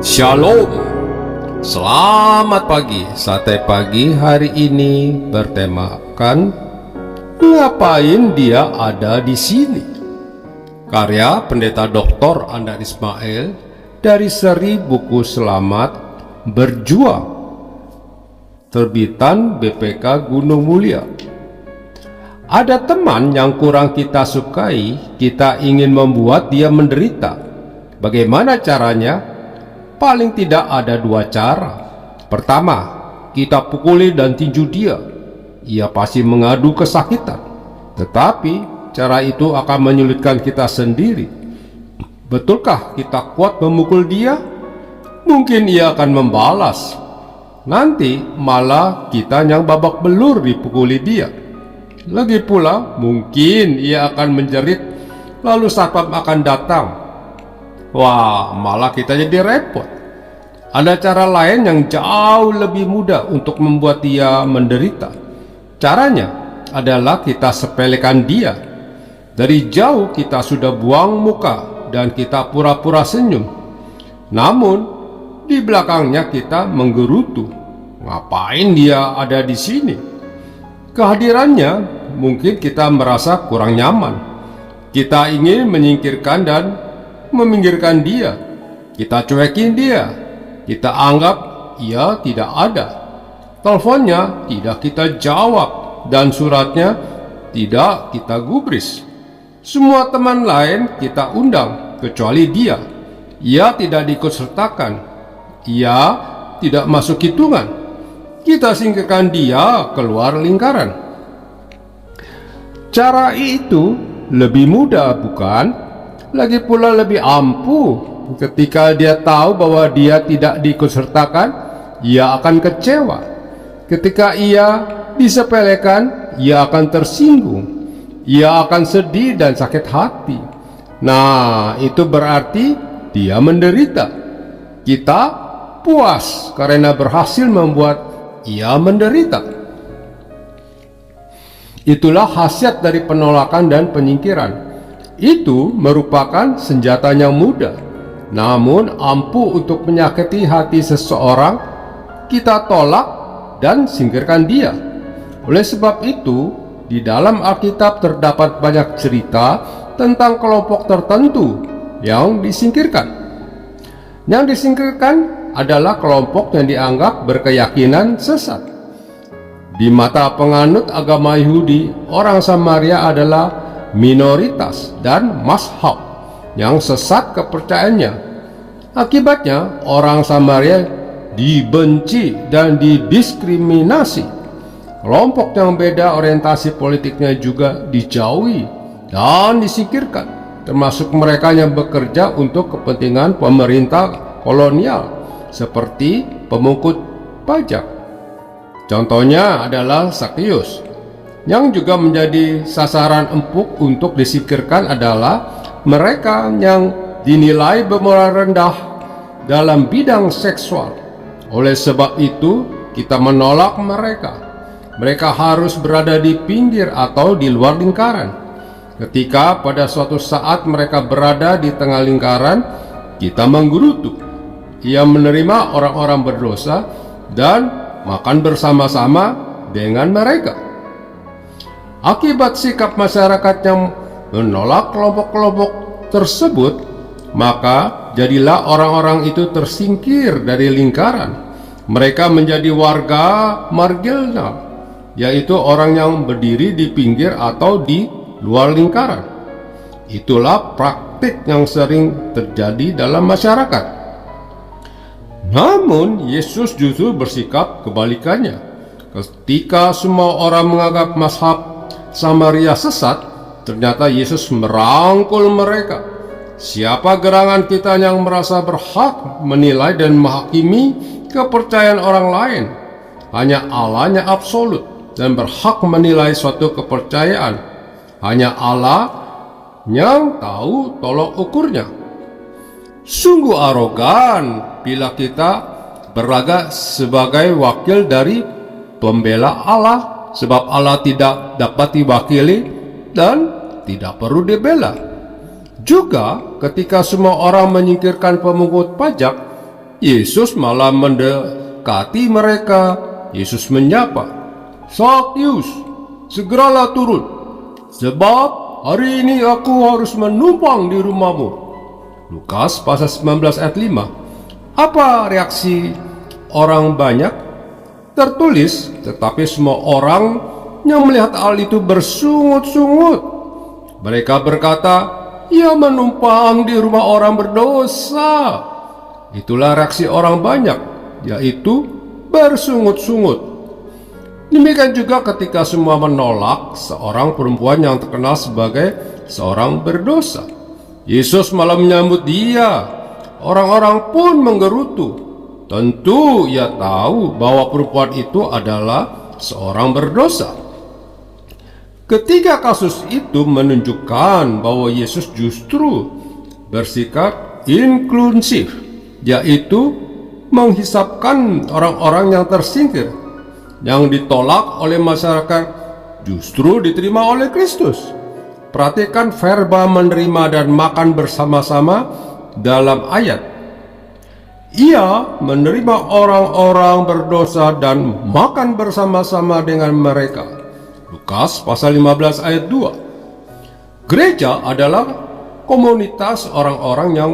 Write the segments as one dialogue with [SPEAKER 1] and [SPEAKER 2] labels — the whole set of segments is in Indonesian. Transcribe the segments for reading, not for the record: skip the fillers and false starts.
[SPEAKER 1] Shalom. Selamat pagi. Sate pagi hari ini bertemakan ngapain dia ada di sini. Karya Pendeta Dr. Andar Ismail dari seri buku Selamat Berjuang, terbitan BPK Gunung Mulia. Ada teman yang kurang kita sukai, kita ingin membuat dia menderita. Bagaimana caranya? Paling tidak ada dua cara. Pertama, kita pukuli dan tinju dia. Ia pasti mengadu kesakitan. Tetapi cara itu akan menyulitkan kita sendiri. Betulkah kita kuat memukul dia? Mungkin ia akan membalas. Nanti malah kita yang babak belur dipukuli dia. Lagi pula mungkin ia akan menjerit, lalu satpam akan datang. Wah, malah kita jadi repot. Ada cara lain yang jauh lebih mudah untuk membuat dia menderita. Caranya adalah kita sepelekan dia. Dari jauh kita sudah buang muka dan kita pura-pura senyum. Namun di belakangnya kita menggerutu. Ngapain dia ada di sini? Kehadirannya mungkin kita merasa kurang nyaman. Kita ingin menyingkirkan dan meminggirkan dia. Kita cuekin dia. Kita anggap ia tidak ada. Teleponnya tidak kita jawab dan suratnya tidak kita gubris. Semua teman lain kita undang kecuali dia. Ia tidak diikutsertakan. Ia tidak masuk hitungan. Kita singkirkan dia keluar lingkaran. Cara itu lebih mudah, bukan? Lagi pula lebih ampuh. Ketika dia tahu bahwa dia tidak diikutsertakan, ia akan kecewa. Ketika ia disepelekan, ia akan tersinggung. Ia akan sedih dan sakit hati. Nah, itu berarti dia menderita. Kita puas karena berhasil membuat ia menderita. Itulah khasiat dari penolakan dan penyingkiran. Itu merupakan senjata yang mudah, namun ampuh untuk menyakiti hati seseorang. Kita tolak dan singkirkan dia. Oleh sebab itu, di dalam Alkitab terdapat banyak cerita tentang kelompok tertentu yang disingkirkan. Yang disingkirkan adalah kelompok yang dianggap berkeyakinan sesat. Di mata penganut agama Yahudi, orang Samaria adalah minoritas dan mazhab yang sesat kepercayaannya. Akibatnya orang Samaria dibenci dan didiskriminasi. Kelompok yang beda orientasi politiknya juga dijauhi dan disingkirkan, termasuk mereka yang bekerja untuk kepentingan pemerintah kolonial seperti pemungut pajak. Contohnya adalah Zakheus, yang juga menjadi sasaran empuk untuk disingkirkan adalah mereka yang dinilai bermoral rendah dalam bidang seksual. Oleh sebab itu, kita menolak mereka. Mereka harus berada di pinggir atau di luar lingkaran. Ketika pada suatu saat mereka berada di tengah lingkaran, kita menggerutu. Ia menerima orang-orang berdosa dan makan bersama-sama dengan mereka. Akibat sikap masyarakat yang menolak kelompok-kelompok tersebut, maka jadilah orang-orang itu tersingkir dari lingkaran. Mereka menjadi warga marginal, yaitu orang yang berdiri di pinggir atau di luar lingkaran. Itulah praktik yang sering terjadi dalam masyarakat. Namun Yesus justru bersikap kebalikannya. Ketika semua orang menganggap mazhab Samaria sesat, ternyata Yesus merangkul mereka. Siapa gerangan kita yang merasa berhak menilai dan menghakimi kepercayaan orang lain? Hanya Allah-Nya absolut dan berhak menilai suatu kepercayaan. Hanya Allah yang tahu tolok ukurnya. Sungguh arogan bila kita berlagak sebagai wakil dari pembela Allah, sebab Allah tidak dapat diwakili dan tidak perlu dibela. Juga ketika semua orang menyingkirkan pemungut pajak, Yesus malah mendekati mereka. Yesus menyapa, "Zakheus, segeralah turun, sebab hari ini aku harus menumpang di rumahmu." Lukas pasal 19 ayat 5. Apa reaksi orang banyak? Tertulis, tetapi semua orang yang melihat hal itu bersungut-sungut. Mereka berkata, "Ia menumpang di rumah orang berdosa." Itulah reaksi orang banyak, yaitu bersungut-sungut. Demikian juga ketika semua menolak seorang perempuan yang terkenal sebagai seorang berdosa. Yesus malah menyambut dia. Orang-orang pun menggerutu. Tentu ia tahu bahwa perempuan itu adalah seorang berdosa. Ketiga kasus itu menunjukkan bahwa Yesus justru bersikap inklusif, yaitu menghisapkan orang-orang yang tersingkir, yang ditolak oleh masyarakat justru diterima oleh Kristus. Perhatikan verba menerima dan makan bersama-sama dalam ayat. Ia menerima orang-orang berdosa dan makan bersama-sama dengan mereka. Lukas pasal 15 ayat 2. Gereja adalah komunitas orang-orang yang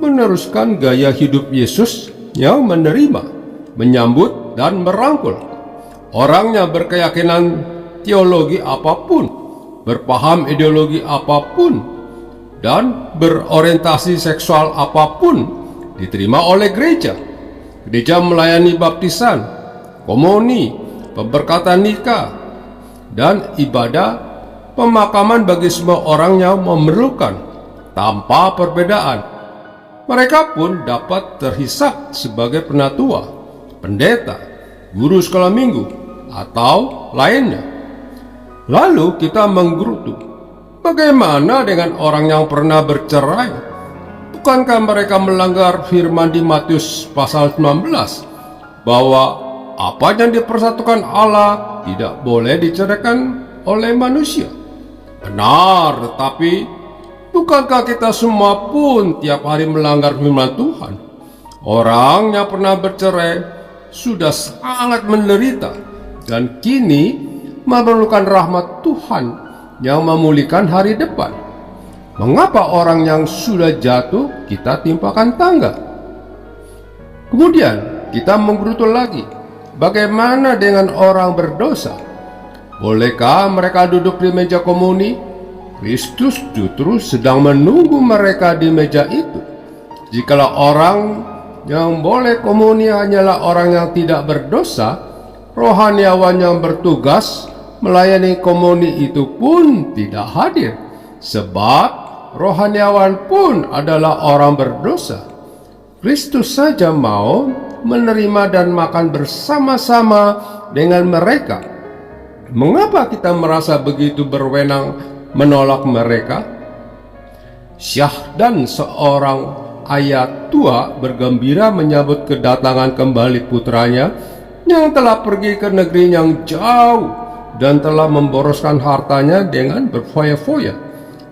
[SPEAKER 1] meneruskan gaya hidup Yesus, yang menerima, menyambut, dan merangkul. Orangnya berkeyakinan teologi apapun, berpaham ideologi apapun, dan berorientasi seksual apapun diterima oleh gereja. Gereja melayani baptisan, komuni, pemberkatan nikah, dan ibadah pemakaman bagi semua orang yang memerlukan tanpa perbedaan. Mereka pun dapat terhisap sebagai penatua, pendeta, guru sekolah minggu, atau lainnya. Lalu kita menggerutu, bagaimana dengan orang yang pernah bercerai? Bukankah mereka melanggar firman di Matius pasal 19 bahwa apa yang dipersatukan Allah tidak boleh diceraikan oleh manusia? Benar, tetapi bukankah kita semua pun tiap hari melanggar firman Tuhan? Orang yang pernah bercerai sudah sangat menderita dan kini memerlukan rahmat Tuhan yang memulihkan hari depan. Mengapa orang yang sudah jatuh kita timpakan tangga? Kemudian kita menggerutu lagi, bagaimana dengan orang berdosa? Bolehkah mereka duduk di meja komuni? Kristus justru sedang menunggu mereka di meja itu. Jikalau orang yang boleh komuni hanyalah orang yang tidak berdosa, rohaniawan yang bertugas melayani komuni itu pun tidak hadir, sebab rohaniawan pun adalah orang berdosa. Kristus saja mau menerima dan makan bersama-sama dengan mereka. Mengapa kita merasa begitu berwenang menolak mereka? Syahdan, seorang ayah tua, bergembira menyambut kedatangan kembali putranya yang telah pergi ke negeri yang jauh dan telah memboroskan hartanya dengan berfoya-foya.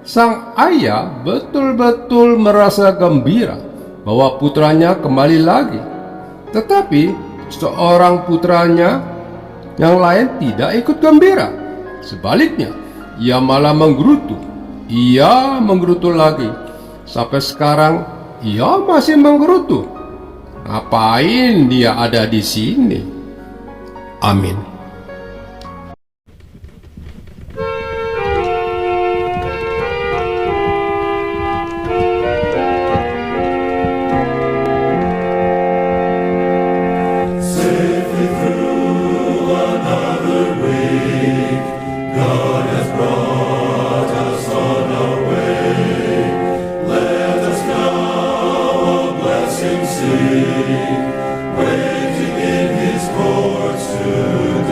[SPEAKER 1] Sang ayah betul-betul merasa gembira bahwa putranya kembali lagi. Tetapi seorang putranya yang lain tidak ikut gembira. Sebaliknya, ia malah menggerutu. Ia menggerutu lagi. Sampai sekarang ia masih menggerutu. Ngapain dia ada di sini? Amin.
[SPEAKER 2] Waiting in his courts today.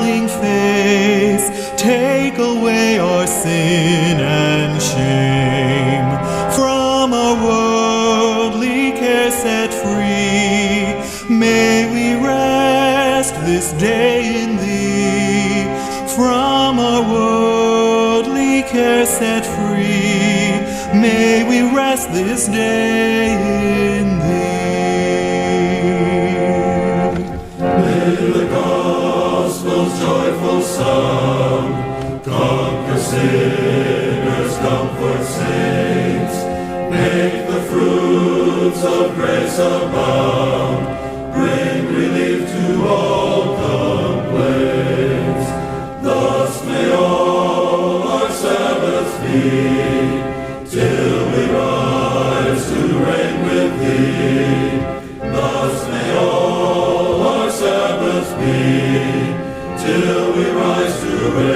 [SPEAKER 2] smiling face, take away our sin and shame. From our worldly care set free, may we rest this day in Thee. From our worldly care set free, may we rest this day in Thee.
[SPEAKER 3] May the gospel's joyful sound conquer sinners, comfort saints, make the fruits of grace abound, bring relief to all complaints. Thus may all our Sabbaths be, till we rise to reign with Thee. Thus may all our Sabbaths be, till we rise to reign.